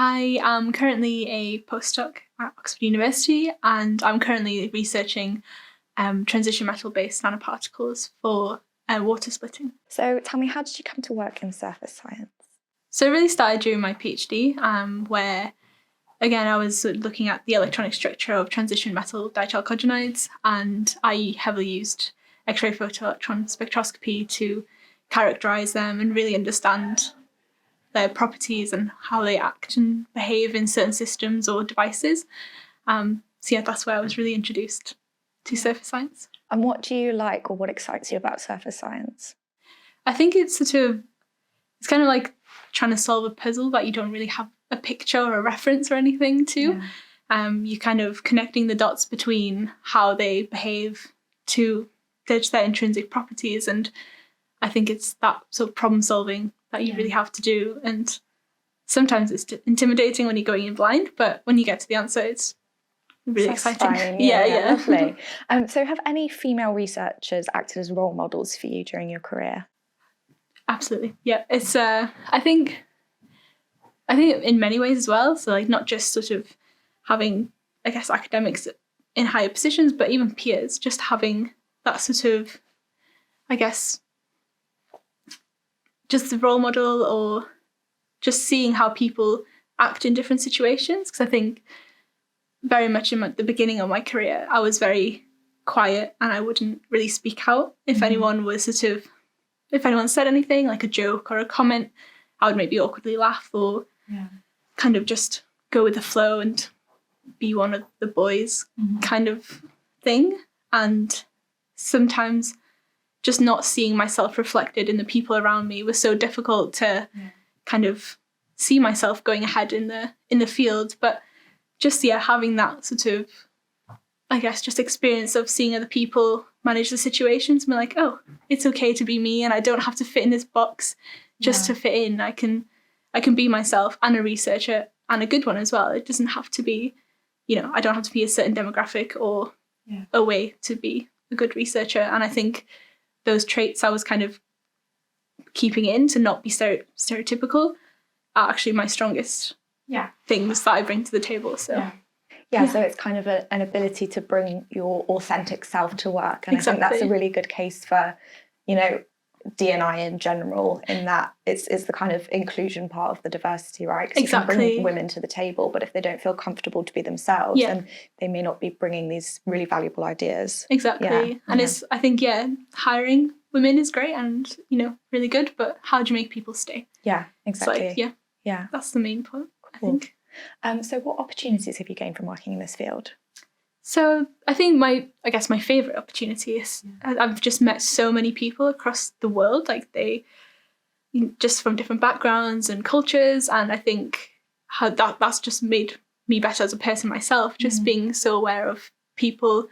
I am currently a postdoc at Oxford University, and I'm currently researching transition metal-based nanoparticles for water splitting. So tell me, how did you come to work in surface science? So it really started during my PhD, where, again, I was looking at the electronic structure of transition metal dichalcogenoids, and I heavily used X-ray photoelectron spectroscopy to characterise them and really understand their properties and how they act and behave in certain systems or devices. So yeah, that's where I was really introduced to surface science. And what do you like, or what excites you about surface science? I think it's it's kind of like trying to solve a puzzle that you don't really have a picture or a reference or anything to. Yeah. You kind of connecting the dots between how they behave to their intrinsic properties, and I think it's that sort of problem solving that you really have to do. And sometimes it's intimidating when you're going in blind, but when you get to the answer, it's really exciting. Yeah, lovely. So have any female researchers acted as role models for you during your career? Absolutely. Yeah. It's I think in many ways as well. So like not just sort of having, I guess, academics in higher positions, but even peers, just having that sort of, I guess, just the role model, or just seeing how people act in different situations. Because I think very much in the beginning of my career, I was very quiet and I wouldn't really speak out. If anyone said anything, like a joke or a comment, I would maybe awkwardly laugh or kind of just go with the flow and be one of the boys kind of thing. And sometimes just not seeing myself reflected in the people around me was so difficult to kind of see myself going ahead in the field. But just having that sort of, I guess, just experience of seeing other people manage the situations and be like, oh, it's okay to be me, and I don't have to fit in this box just to fit in. I can be myself and a researcher, and a good one as well. It doesn't have to be, I don't have to be a certain demographic or a way to be a good researcher. And I think those traits I was kind of keeping in to not be stereotypical are actually my strongest things that I bring to the table. So so it's kind of an ability to bring your authentic self to work. And I think that's a really good case for, D&I in general, in that it's the kind of inclusion part of the diversity, right? Because you can bring women to the table, but if they don't feel comfortable to be themselves, then they may not be bringing these really valuable ideas. Exactly. And it's, I think, hiring women is great and, really good, but how do you make people stay? Yeah, exactly. It's like, that's the main point, I think. So what opportunities have you gained from working in this field? So I think my favourite opportunity is I've just met so many people across the world, like they just from different backgrounds and cultures, and I think how that's just made me better as a person myself, just being so aware of people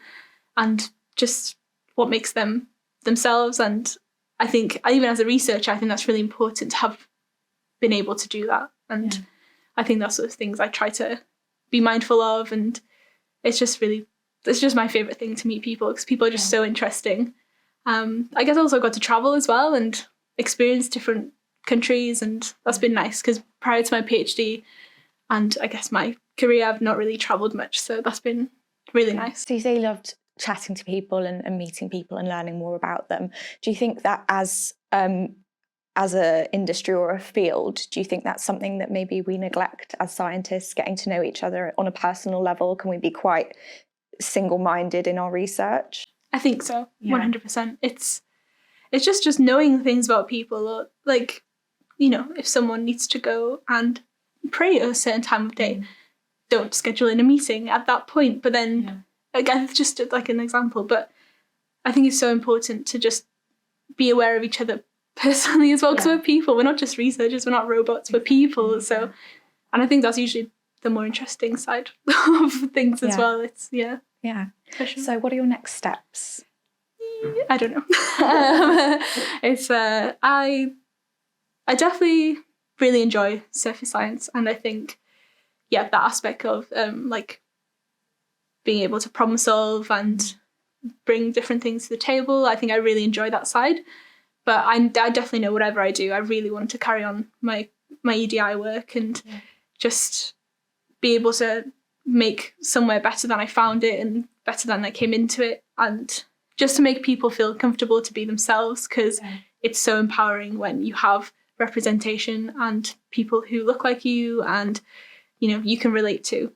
and just what makes them themselves. And I think even as a researcher, I think that's really important to have been able to do that. And I think that's sort of things I try to be mindful of, and it's just my favourite thing to meet people, because people are just so interesting. I guess I also got to travel as well and experience different countries, and that's been nice, because prior to my PhD and I guess my career, I've not really travelled much, so that's been really nice. So you say you loved chatting to people and meeting people and learning more about them. Do you think that as an industry or a field, do you think that's something that maybe we neglect as scientists, getting to know each other on a personal level? Can we be quite single-minded in our research? I think so, 100%. It's just knowing things about people, or like, if someone needs to go and pray at a certain time of day, don't schedule in a meeting at that point. But then, again, it's just like an example, but I think it's so important to just be aware of each other personally as well, because we're people. We're not just researchers, we're not robots, we're people. So, and I think that's usually the more interesting side of things as well. It's for sure. So what are your next steps? I don't know. It's I definitely really enjoy surface science, and I think that aspect of like being able to problem solve and bring different things to the table, I think I really enjoy that side. But I definitely know whatever I do, I really want to carry on my EDI work and just be able to make somewhere better than I found it and better than I came into it, and just to make people feel comfortable to be themselves, because it's so empowering when you have representation and people who look like you and, you know, you can relate to.